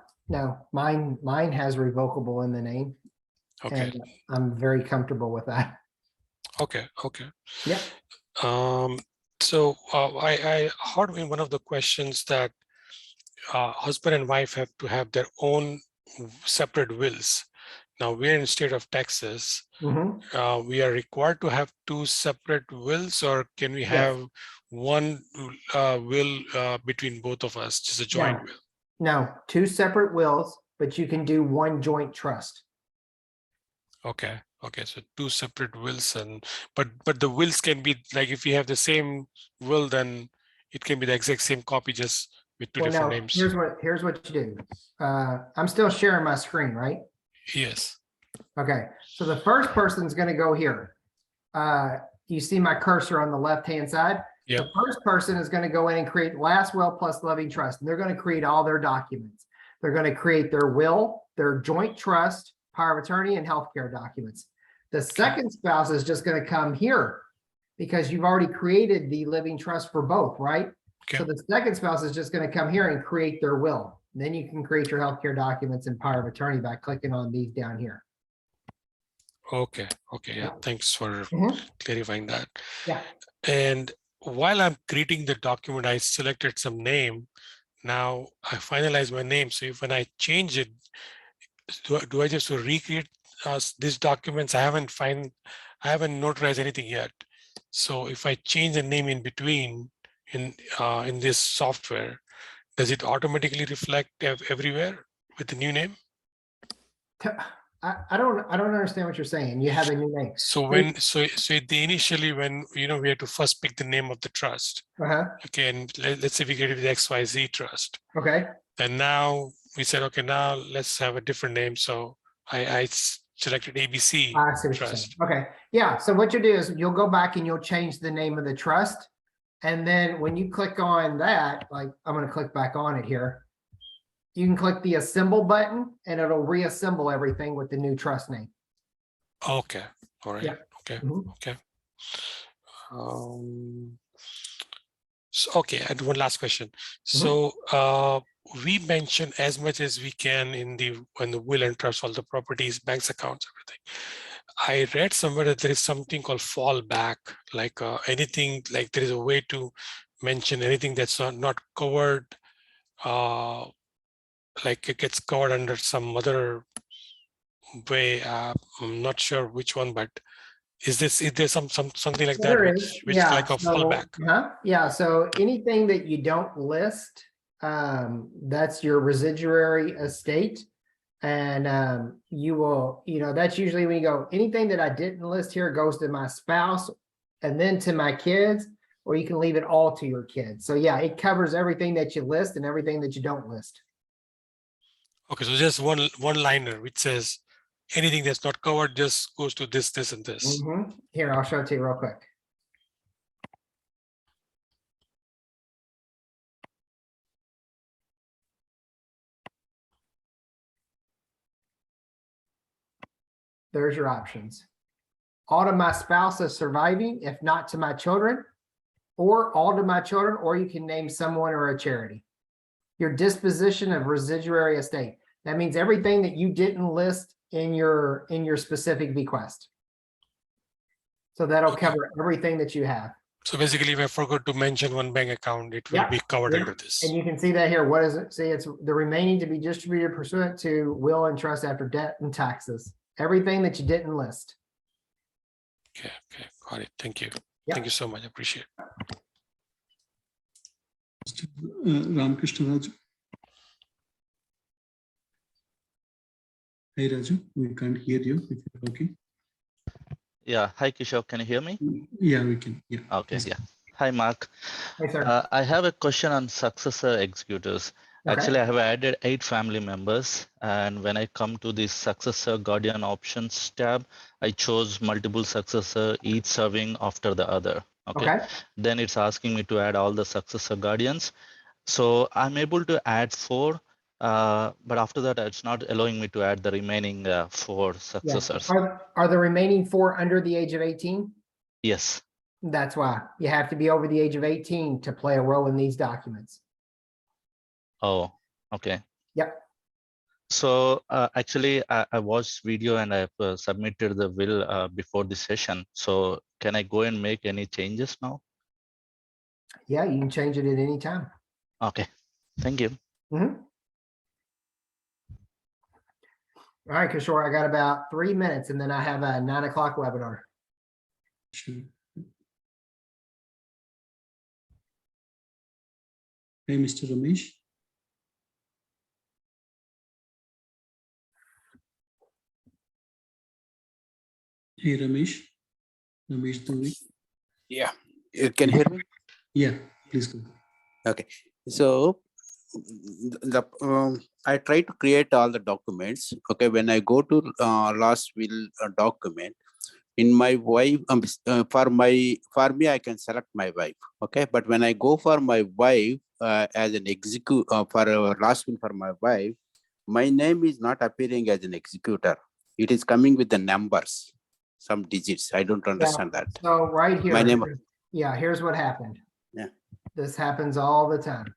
mine has revocable in the name. Okay. And I'm very comfortable with that. Okay. Yep. So I heard in one of the questions that husband and wife have to have their own separate wills. Now we're in the state of Texas. Mhm. We are required to have two separate wills, or can we Yes. have one will between both of us, just a joint will? No, two separate wills, but you can do one joint trust. Okay, so two separate wills, but the wills can be like, if you have the same will, then it can be the exact same copy, just with two different names. Here's what you do. I'm still sharing my screen, right? Yes. Okay, so the first person's going to go here. You see my cursor on the left-hand side? Yeah. The first person is going to go in and create last will plus living trust, and they're going to create all their documents. They're going to create their will, their joint trust, power of attorney, and healthcare documents. The second spouse is just going to come here because you've already created the living trust for both, right? Okay. So the second spouse is just going to come here and create their will. And then you can create your healthcare documents and power of attorney by clicking on these down here. Okay. Yeah. Thanks for clarifying that. Yeah. And while I'm creating the document, I selected some name. Now I finalize my name. So if when I change it, do I just recreate these documents? I haven't notarized anything yet. So if I change the name in between in this software, does it automatically reflect everywhere with the new name? I don't understand what you're saying. You have a new name. So initially when we had to first pick the name of the trust. Okay, and let's say we get it with XYZ trust. Okay. And now we said, okay, now let's have a different name. So I selected ABC trust. Okay. Yeah. So what you do is you'll go back and you'll change the name of the trust. And then when you click on that, like I'm going to click back on it here. You can click the assemble button and it'll reassemble everything with the new trust name. Okay. All right. Yeah. Okay. Okay. So, okay. And one last question. So we mentioned as much as we can in the will and trust, all the properties, banks, accounts, everything. I read somewhere that there is something called fallback, like anything, like there is a way to mention anything that's not covered, like it gets covered under some other way. I'm not sure which one, but is there something like that, which like a fallback? Yeah. So anything that you don't list, that's your residuary estate. And you will, that's usually when you go, anything that I didn't list here goes to my spouse and then to my kids, or you can leave it all to your kids. So yeah, it covers everything that you list and everything that you don't list. Okay, so just one liner which says anything that's not covered just goes to this, and this. Here, I'll show it to you real quick. There's your options. All to my spouse is surviving, if not to my children, or all to my children, or you can name someone or a charity. Your disposition of residuary estate. That means everything that you didn't list in your specific bequest. So that'll cover everything that you have. So basically, if I forgot to mention one bank account, it will Yeah, be covered yeah. under this. And you can see that here. What does it say? It's the remaining to be distributed pursuant to will and trust after debt and taxes. Everything that you didn't list. Okay, got it. Thank you. Yeah. Thank you so much. Appreciate it. Mr. Ramakrishna Raju. Hey Raju, we can't hear you if you're talking. Yeah. Hi, Kishore. Can you hear me? Yeah, we can. Yeah. Okay. please. Yeah. Hi, Mark. Hey, sir. I have a question on successor executors. Okay. Actually, I have added 8 family members. And when I come to the successor guardian options tab, I chose multiple successor, each serving after the other. Okay. Then it's asking me to add all the successor guardians. So I'm able to add 4, but after that, it's not allowing me to add the remaining 4 Yeah. successors. Are the remaining 4 under the age of 18? Yes. That's why you have to be over the age of 18 to play a role in these documents. Oh, okay. Yep. So actually, I watched video and I've submitted the will before the session. So can I go and make any changes now? Yeah, you can change it at any time. Okay, thank you. All right, Kishore, I got about 3 minutes and then I have a 9 o'clock webinar. Sure. Hey, Mr. Ramesh. Hey, Ramesh. Ramesh Duri. Yeah, you can hear me? Yeah, please go. Okay, so I try to create all the documents. Okay, when I go to last will document, in my wife, for me, I can select my wife. Okay, but when I go for my wife as an execute for last will for my wife, my name is not appearing as an executor. It is coming with the numbers, some digits. I don't understand that. So right here, My name. yeah, here's what happened. Yeah. This happens all the time.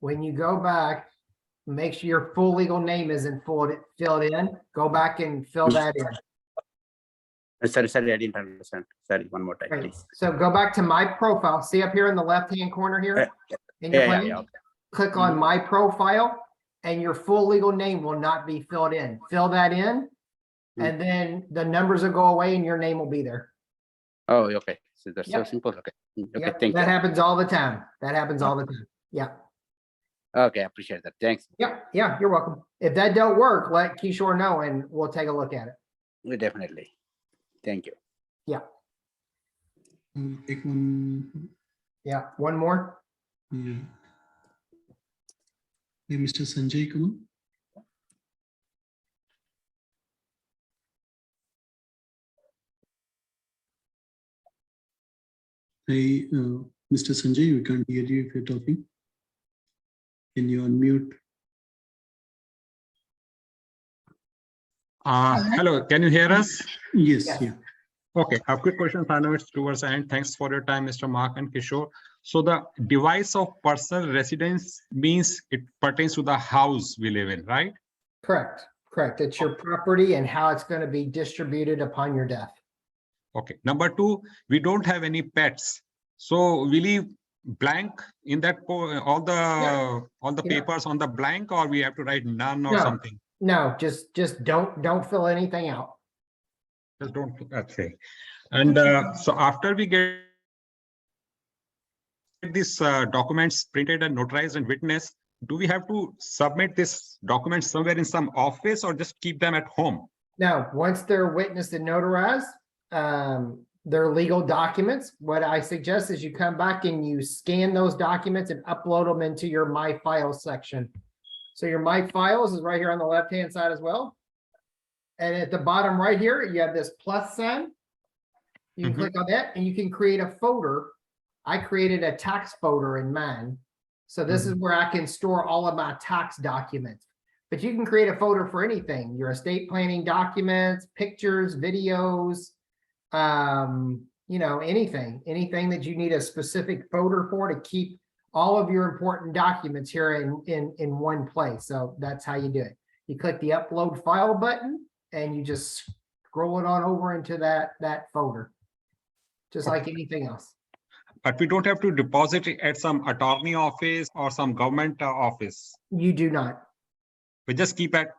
When you go back, make sure your full legal name isn't filled in. Go back and fill that in. Sorry, I didn't understand. Sorry, one more time, Right. please. So go back to my profile. See up here in the left-hand corner here? In your plan? Okay. Click on my profile and your full legal name will not be filled in. Fill that in and then the numbers will go away and your name will be there. Oh, okay. So that's Yep. so simple. Okay. Okay, Yep, thank that you. happens all the time. That happens all the time. Yeah. Okay, I appreciate that. Thanks. Yeah, you're welcome. If that don't work, let Kishore know and we'll take a look at it. Definitely. Thank you. I'll take one. Yeah, one more. Yeah. Hey, Mr. Sanjay, come on. Hey, Mr. Sanjay, we can't hear you if you're talking. Can you unmute? Hello, can you hear us? Yes, Yes. yeah. Okay, a quick question. I know it's towards the end. Thanks for your time, Mr. Mark and Kishore. So the device of personal residence means it pertains to the house we live in, right? Correct. It's your property and how it's going to be distributed upon your death. Okay. Number 2, we don't have any pets. So we leave blank in that all the Yeah. papers on the blank, or we have to write none or No. something? No, just don't fill anything out. Just don't. Okay. And so after we get these documents printed and notarized and witnessed, do we have to submit this document somewhere in some office or just keep them at home? Now, once they're witnessed and notarized, they're legal documents. What I suggest is you come back and you scan those documents and upload them into your My Files section. So your My Files is right here on the left-hand side as well. And at the bottom right here, you have this plus sign. You can click on that and you can create a folder. I created a tax folder in mine. So this is where I can store all of my tax documents. But you can create a folder for anything, your estate planning documents, pictures, videos, you know, anything that you need a specific folder for to keep all of your important documents here in one place. So that's how you do it. You click the upload file button and you just scroll it on over into that folder, just like anything else. but we don't have to deposit it at some attorney office or some government office. You do not. We just keep it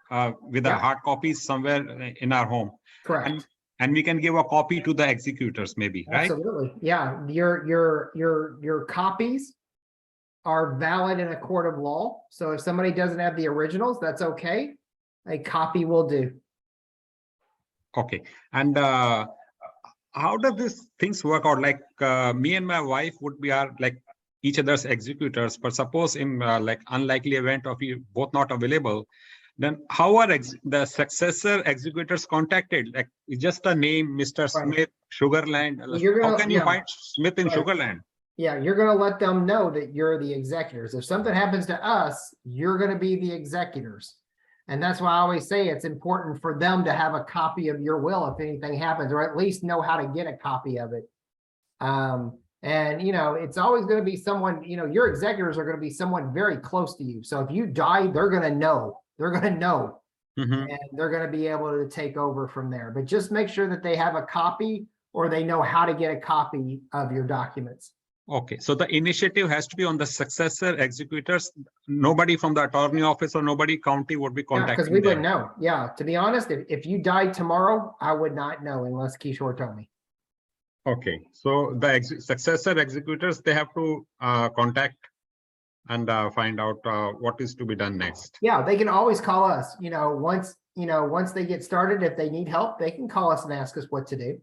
with Yeah. a hard copy somewhere in our home. Correct. And we can give a copy to the executors maybe, right? Absolutely. Yeah. Your copies are valid in a court of law. So if somebody doesn't have the originals, that's okay. A copy will do. Okay. And how does these things work out? Like me and my wife would be like each other's executors, but suppose in like unlikely event of you both not available, then how are the successor executors contacted? Like it's just a name, Mr. Smith, Sugarland. How can you find Smith in Sugarland? Yeah, you're going to let them know that you're the executors. If something happens to us, you're going to be the executors. And that's why I always say it's important for them to have a copy of your will if anything happens, or at least know how to get a copy of it. And, you know, it's always going to be someone, you know, your executors are going to be someone very close to you. So if you die, they're going to know. They're going to know. Mm-hmm. And they're going to be able to take over from there. But just make sure that they have a copy or they know how to get a copy of your documents. Okay, so the initiative has to be on the successor executors. Nobody from the attorney office or nobody county would be contacting because we them. wouldn't know. Yeah, to be honest, if you died tomorrow, I would not know unless Kishore told me. Okay, so the successor executors, they have to contact and find out what is to be done next. Yeah, they can always call us. Once they get started, if they need help, they can call us and ask us what to do.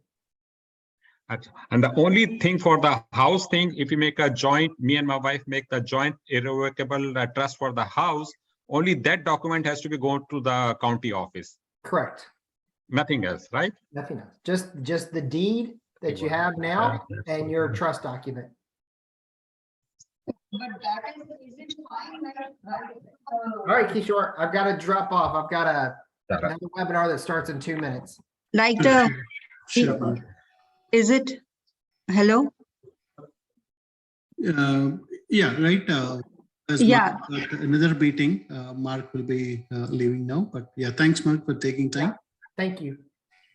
And the only thing for the house thing, if you make a joint, me and my wife make the joint irrevocable trust for the house, only that document has to be going to the county office. Correct. Nothing else, right? Nothing else. Just the deed that you have now and your trust document. But that is it fine? All right, Kishore, I've got to drop off. I've got another webinar that starts in 2 minutes. Like Sure. is it? Hello? Yeah, right. As Yeah. Mark got another meeting, Mark will be leaving now. But yeah, thanks, Mark, for taking time. Thank you.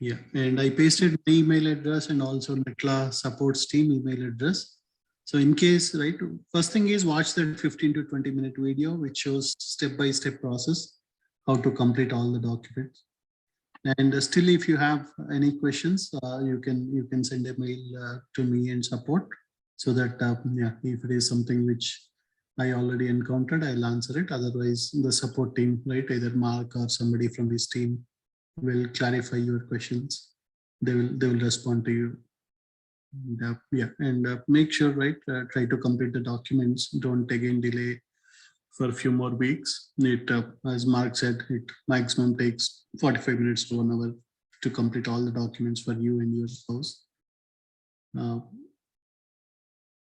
Yeah, and I pasted my email address and also NetLaw supports team email address. So in case, right, first thing is watch that 15 to 20-minute video, which shows step-by-step process, how to complete all the documents. And still, if you have any questions, you can send a mail to me and support, so that yeah, if it is something which I already encountered, I'll answer it. Otherwise, the support team, right, either Mark or somebody from his team will clarify your questions. They will respond to you. And, yeah, and make sure, right, try to complete the documents. Don't again delay for a few more weeks. It, as Mark said, it maximum takes 45 minutes to 1 hour to complete all the documents for you and your spouse. And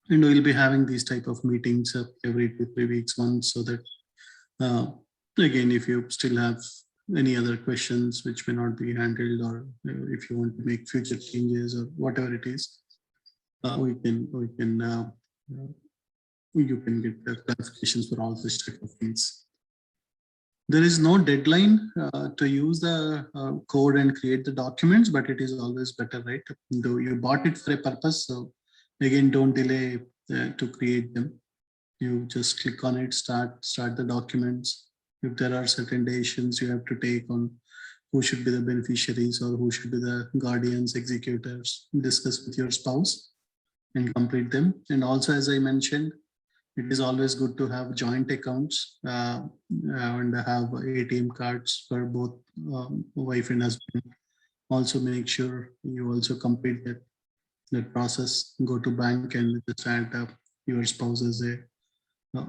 we'll be having these type of meetings every 2 to 3 weeks once, so that again, if you still have any other questions which may not be handled, or if you want to make future changes or whatever it is, you can get the clarifications for all such type of things. There is no deadline to use the code and create the documents, but it is always better, right? Though you bought it for a purpose, so again, don't delay to create them. You just click on it, start the documents. If there are certain decisions you have to take on who should be the beneficiaries or who should be the guardians, executors, discuss with your spouse and complete them. And also, as I mentioned, it is always good to have joint accounts and have ATM cards for both wife and husband. Also make sure you also complete that process. Go to bank and just add your spouse as a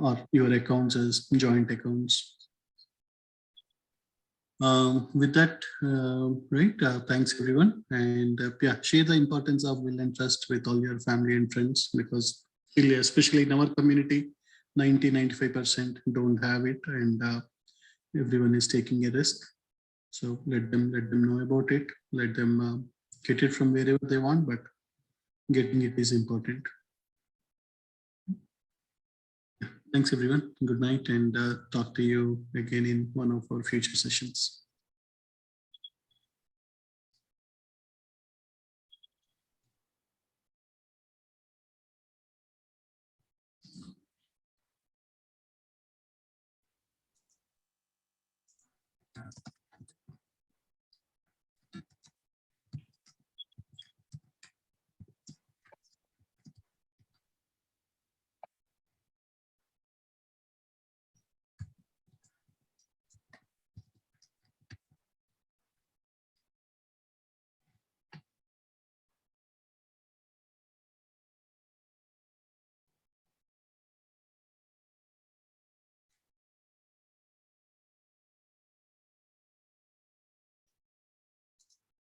or your accounts as joint accounts. With that, right, thanks everyone. And yeah, share the importance of will and trust with all your family and friends, because especially in our community, 90-95% don't have it, and everyone is taking a risk. So let them know about it. Let them get it from wherever they want, but getting it is important. Thanks everyone. Good night, and talk to you again in one of our future sessions.